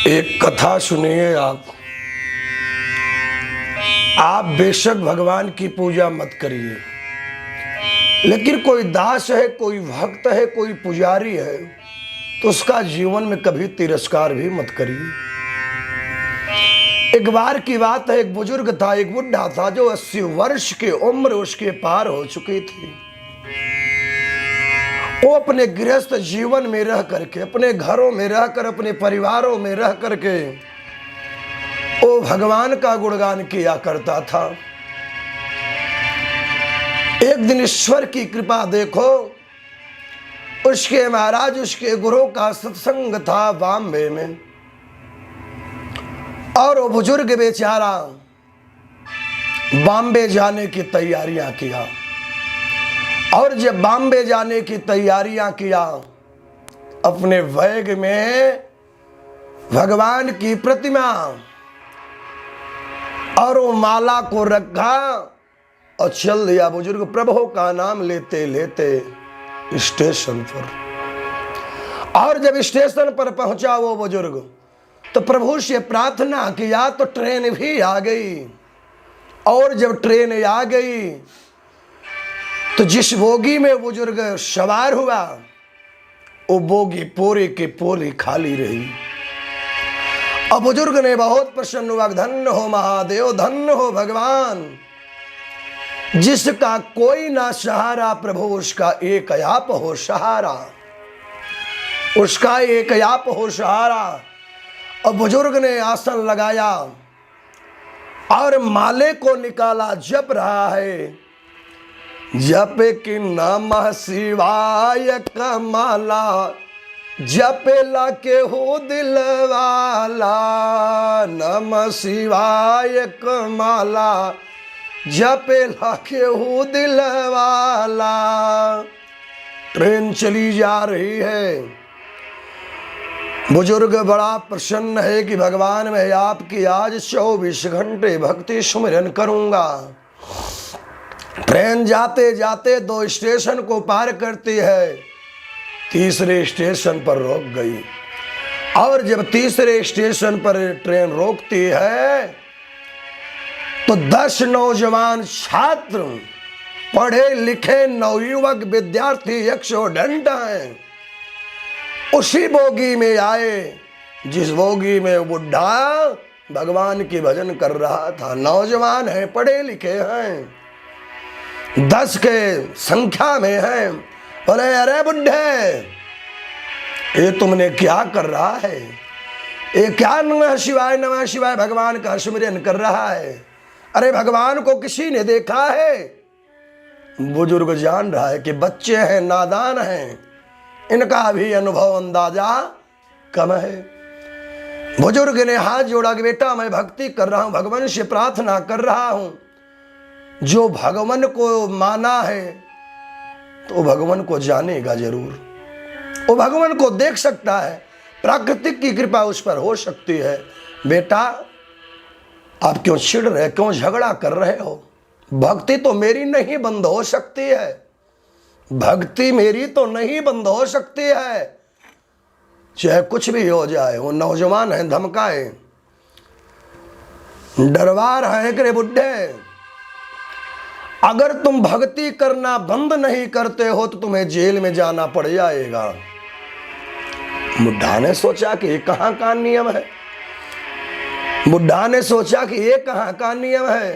एक कथा सुनिए आप बेशक भगवान की पूजा मत करिए, लेकिन कोई दास है, कोई भक्त है, कोई पुजारी है तो उसका जीवन में कभी तिरस्कार भी मत करिए। एक बार की बात है, एक बुजुर्ग था, एक बुढ़ा था जो 80 वर्ष की उम्र उसके पार हो चुकी थी। वो अपने गृहस्थ जीवन में रह करके, अपने घरों में रहकर, अपने परिवारों में रह करके वो भगवान का गुणगान किया करता था। एक दिन ईश्वर की कृपा देखो, उसके महाराज, उसके गुरु का सत्संग था बॉम्बे में, और वो बुजुर्ग बेचारा बॉम्बे जाने की तैयारियां किया। और जब बॉम्बे जाने की तैयारियां किया, अपने बैग में भगवान की प्रतिमा और वो माला को रखा और चल दिया बुजुर्ग प्रभु का नाम लेते लेते स्टेशन पर। और जब स्टेशन पर पहुंचा वो बुजुर्ग, तो प्रभु से प्रार्थना किया तो ट्रेन भी आ गई। और जब ट्रेन आ गई तो जिस बोगी में बुजुर्ग सवार हुआ, वो बोगी पूरी की पूरी खाली रही। अब बुजुर्ग ने बहुत प्रसन्न हुआ, धन्य हो महादेव, धन्य हो भगवान, जिसका कोई ना सहारा प्रभु उसका एक आप हो सहारा, उसका एक आप हो सहारा। और बुजुर्ग ने आसन लगाया और माले को निकाला, जप रहा है, जप की नमः शिवाय का माला, जपेला के हो दिल वाला, नमः शिवाय का माला, जपेला के हो दिल वाला। ट्रेन चली जा रही है। बुजुर्ग बड़ा प्रसन्न है कि भगवान मैं आपकी आज 24 घंटे भक्ति सुमिरन करूंगा। ट्रेन जाते जाते 2 स्टेशन को पार करती है, तीसरे स्टेशन पर रोक गई। और जब तीसरे स्टेशन पर ट्रेन रोकती है तो 10 नौजवान छात्र, पढ़े लिखे नवयुवक विद्यार्थी, 100 स्टूडेंट हैं, उसी बोगी में आए जिस बोगी में बुढ़ा भगवान की भजन कर रहा था। नौजवान है, पढ़े लिखे हैं, 10 के संख्या में हैं। बोले अरे बुढ़े, ये तुमने क्या कर रहा है? ये क्या नमः शिवाय भगवान का सुमिरन कर रहा है? अरे भगवान को किसी ने देखा है? बुजुर्ग जान रहा है कि बच्चे हैं, नादान हैं, इनका भी अनुभव अंदाजा कम है। बुजुर्ग ने हाथ जोड़ा कि बेटा मैं भक्ति कर रहा हूं, भगवान से प्रार्थना कर रहा हूं। जो भगवान को माना है तो भगवान को जानेगा जरूर, वो भगवान को देख सकता है, प्राकृतिक की कृपा उस पर हो सकती है। बेटा आप क्यों चिढ़ रहे, क्यों झगड़ा कर रहे हो? भक्ति तो मेरी नहीं बंद हो सकती है, भक्ति मेरी तो नहीं बंद हो सकती है, चाहे कुछ भी हो जाए। वो नौजवान है, धमकाए, डरवा रहे हैं कि बुढ़े अगर तुम भक्ति करना बंद नहीं करते हो तो तुम्हें जेल में जाना पड़ जाएगा। बुढ़ा ने सोचा कि ये कहां का नियम है, बुढ़ा ने सोचा कि ये कहां का नियम है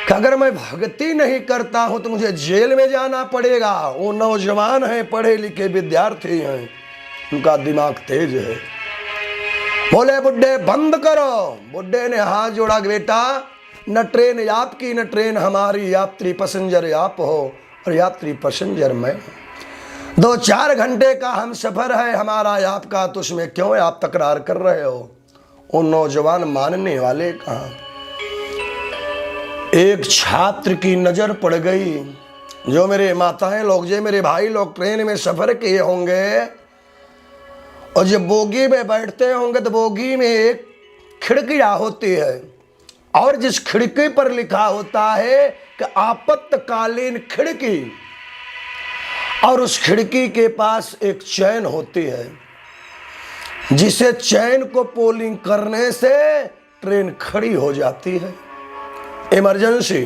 कि अगर मैं भक्ति नहीं करता हूं तो मुझे जेल में जाना पड़ेगा। वो नौजवान है, पढ़े लिखे विद्यार्थी हैं, उनका दिमाग तेज है। बोले बुढ़े बंद करो। बुढ़े ने हाथ जोड़ा, बेटा न ट्रेन आपकी न ट्रेन हमारी, यात्री पैसेंजर आप हो और यात्री पैसेंजर मैं। 2-4 घंटे का हम सफर है हमारा आपका, तो उसमें क्यों आप तकरार कर रहे हो? वो नौजवान मानने वाले कहाँ। एक छात्र की नजर पड़ गई। जो मेरे माताएं लोग, जो मेरे भाई लोग ट्रेन में सफर किए होंगे और जब बोगी में बैठते होंगे तो बोगी में एक खिड़कियां होती है, और जिस खिड़की पर लिखा होता है कि आपातकालीन खिड़की, और उस खिड़की के पास एक चैन होती है। जिसे चैन को पोलिंग करने से ट्रेन खड़ी हो जाती है। इमरजेंसी।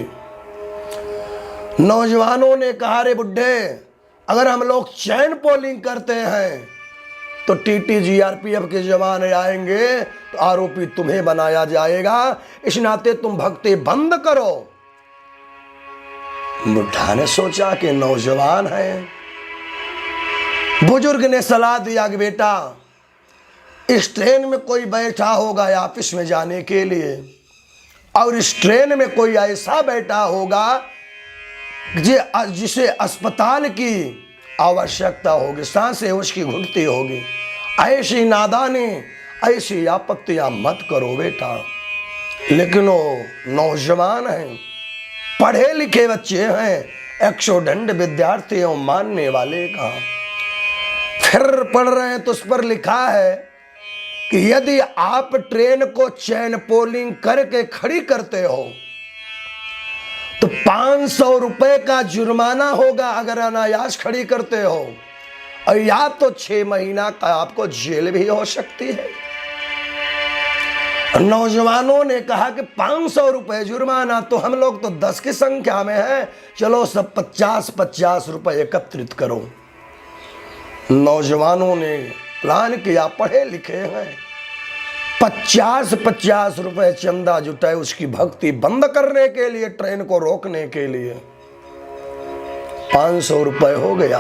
नौजवानों ने कहा, रे बुड्ढे, अगर हम लोग चैन पोलिंग करते हैं तो टीटी जीआरपीएफ के जवान आएंगे तो आरोपी तुम्हें बनाया जाएगा, इस नाते तुम भक्ति बंद करो। बुढ़ा ने सोचा कि नौजवान है। बुजुर्ग ने सलाह दिया कि बेटा, इस ट्रेन में कोई बैठा होगा ऑफिस में जाने के लिए, और इस ट्रेन में कोई ऐसा बैठा होगा जिसे अस्पताल की आवश्यकता होगी, सांसें उसकी घुटती होगी। ऐसी नादानी, ऐसी आपत्तियां मत करो बेटा। लेकिन वो नौजवान हैं, पढ़े लिखे बच्चे हैं, एक्सोडेंट विद्यार्थी हैं, मानने वाले का। फिर पढ़ रहे हैं तो उस पर लिखा है कि यदि आप ट्रेन को चैन पोलिंग करके खड़ी करते हो तो 500 रुपए का जुर्माना होगा अगर अनायास खड़ी करते हो, और या तो 6 महीना का आपको जेल भी हो सकती है। नौजवानों ने कहा कि 500 रुपए जुर्माना, तो हम लोग तो 10 की संख्या में हैं, चलो सब 50-50 रुपए एकत्रित करो। नौजवानों ने प्लान किया, पढ़े लिखे हैं, 50-50 रुपए चंदा जुटाए उसकी भक्ति बंद करने के लिए, ट्रेन को रोकने के लिए। 500 रुपए हो गया,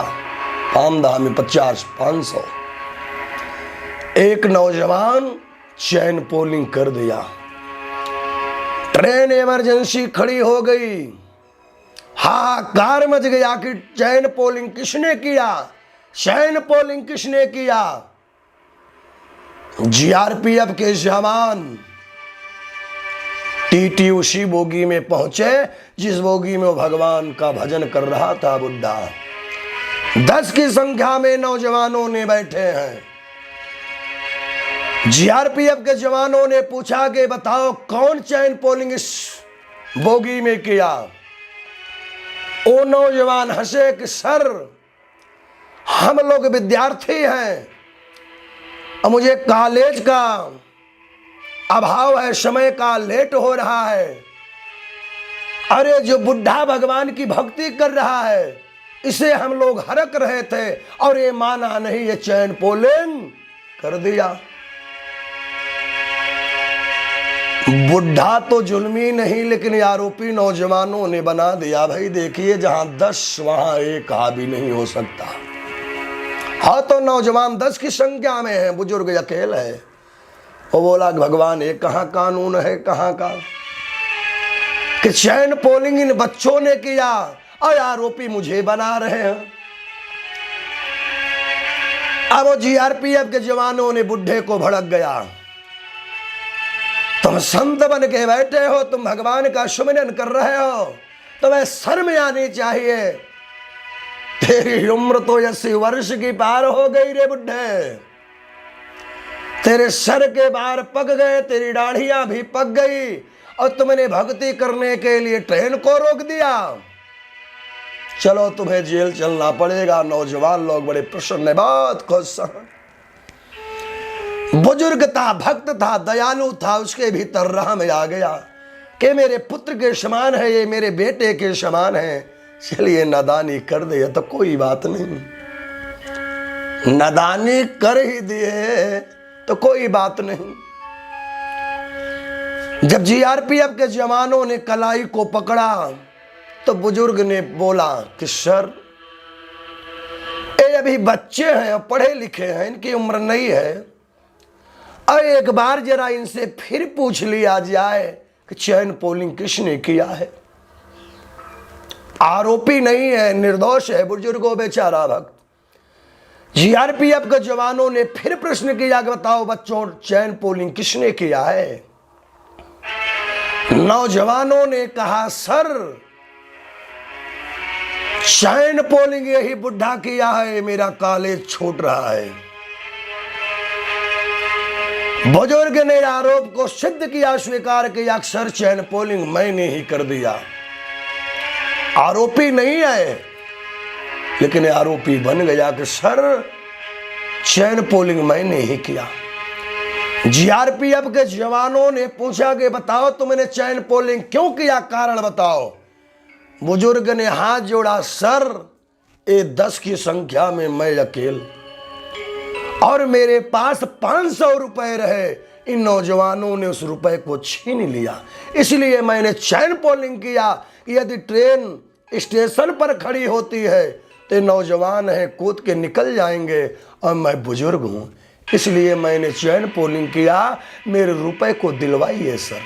आमदा में 50-500। एक नौजवान चैन पोलिंग कर दिया, ट्रेन इमरजेंसी खड़ी हो गई। हाहाकार मच गया कि चैन पोलिंग किसने किया, चैन पोलिंग किसने किया। जीआरपीएफ के जवान टीटी उसी बोगी में पहुंचे जिस बोगी में वो भगवान का भजन कर रहा था बुड्ढा। 10 की संख्या में नौजवानों ने बैठे हैं। जीआरपीएफ के जवानों ने पूछा कि बताओ कौन चैन पोलिंग इस बोगी में किया। वो नौजवान हंसे कि सर, हम लोग विद्यार्थी हैं और मुझे कॉलेज का अभाव है, समय का लेट हो रहा है। अरे जो बुढ़ा भगवान की भक्ति कर रहा है इसे हम लोग हरक रहे थे और ये माना नहीं, ये चैन पोलिंग कर दिया। बुढ़ा तो जुल्मी नहीं, लेकिन आरोपी नौजवानों ने बना दिया। भाई देखिए, जहां 10 वहां 1 हावी नहीं हो सकता। हाँ, तो नौजवान 10 की संख्या में है, बुजुर्ग अकेले है। वो बोला भगवान, ये कहाँ कानून है, कहाँ का कि चैन पोलिंग इन बच्चों ने किया और आरोपी मुझे बना रहे हैं। अब वो जीआरपीएफ के जवानों ने बुढ़े को भड़क गया, तुम संत बन के बैठे हो, तुम भगवान का सुमिरन कर रहे हो, तुम्हें शर्म आनी चाहिए। तेरी उम्र तो 80 वर्ष की पार हो गई रे बुड्ढे, तेरे सर के बाल पक गए, तेरी दाढ़ियां भी पक गई, और तुमने भक्ति करने के लिए ट्रेन को रोक दिया। चलो तुम्हें जेल चलना पड़ेगा। नौजवान लोग बड़े प्रसन्न, बहुत खुश हैं। बुजुर्ग था, भक्त था, दयालु था, उसके भीतर रहम आ गया कि मेरे पुत्र के समान है, ये मेरे बेटे के समान है। चलिए नादानी कर दिए तो कोई बात नहीं, नादानी कर ही दिए तो कोई बात नहीं। जब जीआरपीएफ के जवानों ने कलाई को पकड़ा तो बुजुर्ग ने बोला कि सर, ये अभी बच्चे हैं, पढ़े लिखे हैं, इनकी उम्र नहीं है, और एक बार जरा इनसे फिर पूछ लिया जाए कि चैन पोलिंग किसने किया है। आरोपी नहीं है, निर्दोष है बुजुर्गों बेचारा भक्त। जीआरपीएफ के जवानों ने फिर प्रश्न किया कि बताओ बच्चों, चैन पोलिंग किसने किया है। नौजवानों ने कहा सर, चैन पोलिंग यही बुढ़ा किया है, मेरा कॉलेज छूट रहा है। बुजुर्ग ने आरोप को सिद्ध किया, स्वीकार किया, अक्सर चैन पोलिंग मैंने ही कर दिया। आरोपी नहीं है, लेकिन आरोपी बन गया कि सर, चैन पोलिंग मैंने ही किया। जीआरपीएफ के जवानों ने पूछा कि बताओ तुमने चैन पोलिंग क्यों किया, कारण बताओ। बुजुर्ग ने हाथ जोड़ा, सर ये 10 की संख्या में मैं अकेल और मेरे पास 500 रुपए रहे, इन नौजवानों ने उस रुपए को छीन लिया, इसलिए मैंने चैन पोलिंग किया कि यदि ट्रेन स्टेशन पर खड़ी होती है तो नौजवान है कूद के निकल जाएंगे और मैं बुजुर्ग हूं, इसलिए मैंने चैन पोलिंग किया, मेरे रुपए को दिलवाइए सर।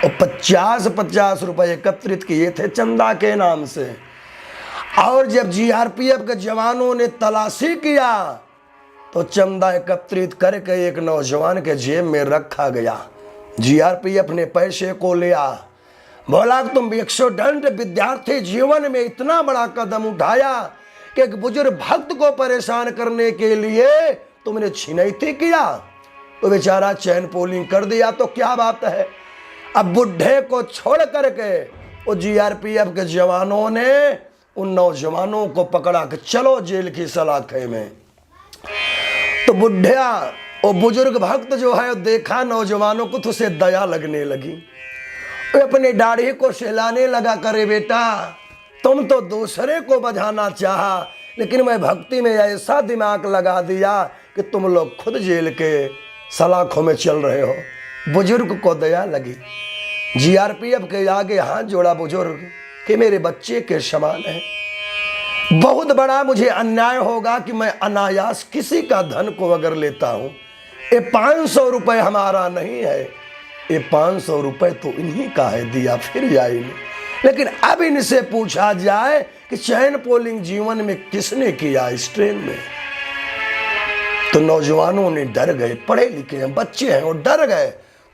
और 50-50 रुपए एकत्रित किए थे चंदा के नाम से। और जब जीआरपीएफ के जवानों ने तलाशी किया तो चंदा एकत्रित करके एक नौजवान के जेब में रखा गया। जीआरपीएफ ने पैसे को लिया, बोला तुम 100% विद्यार्थी जीवन में इतना बड़ा कदम उठाया कि एक बुजुर्ग भक्त को परेशान करने के लिए तुमने छिनैती किया, तो बेचारा चैन पोलिंग कर दिया तो क्या बात है। अब बुढ़े को छोड़ करके वो जीआरपीएफ के जवानों ने उन नौजवानों को पकड़ा कि चलो जेल की सलाखे में। तो बुढ़िया वो बुजुर्ग भक्त जो है देखा नौजवानों को तो उसे दया लगने लगी, वो अपनी दाढ़ी को सहलाने लगा, करे बेटा तुम तो दूसरे को बधाना चाहा, लेकिन मैं भक्ति में ऐसा दिमाग लगा दिया कि तुम लोग खुद जेल के सलाखों में चल रहे हो। बुजुर्ग को दया लगी, जीआरपीएफ के आगे हाथ जोड़ा बुजुर्ग कि मेरे बच्चे के समान है, बहुत बड़ा मुझे अन्याय होगा कि मैं अनायास किसी का धन को अगर लेता हूं। ये 500 रुपए हमारा नहीं है, ये 500 रुपए तो इन्हीं का है, दिया फिर जाएंगे। लेकिन अब इनसे पूछा जाए कि चैन पोलिंग जीवन में किसने किया इस ट्रेन में, तो नौजवानों ने डर गए, पढ़े लिखे हैं, बच्चे हैं, और डर गए,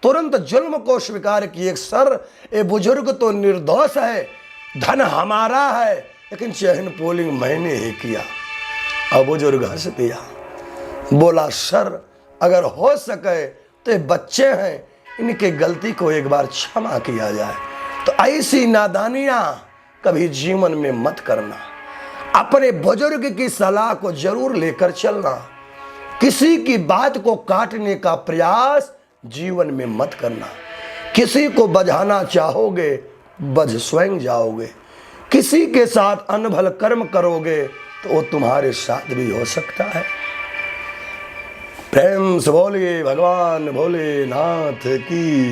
तुरंत जुल्म को स्वीकार किए। सर ये बुजुर्ग तो निर्दोष है, धन हमारा है, लेकिन चैन पोलिंग मैंने ही किया। और बुजुर्ग हंस दिया, बोला सर अगर हो सके तो ये बच्चे हैं, इनकी गलती को एक बार क्षमा किया जाए। तो ऐसी नादानियां कभी जीवन में मत करना, अपने बुजुर्ग की सलाह को जरूर लेकर चलना, किसी की बात को काटने का प्रयास जीवन में मत करना। किसी को बझाना चाहोगे बझ स्वयं जाओगे, किसी के साथ अनभल कर्म करोगे तो वो तुम्हारे साथ भी हो सकता है। प्रेम से बोलिए भगवान भोलेनाथ की।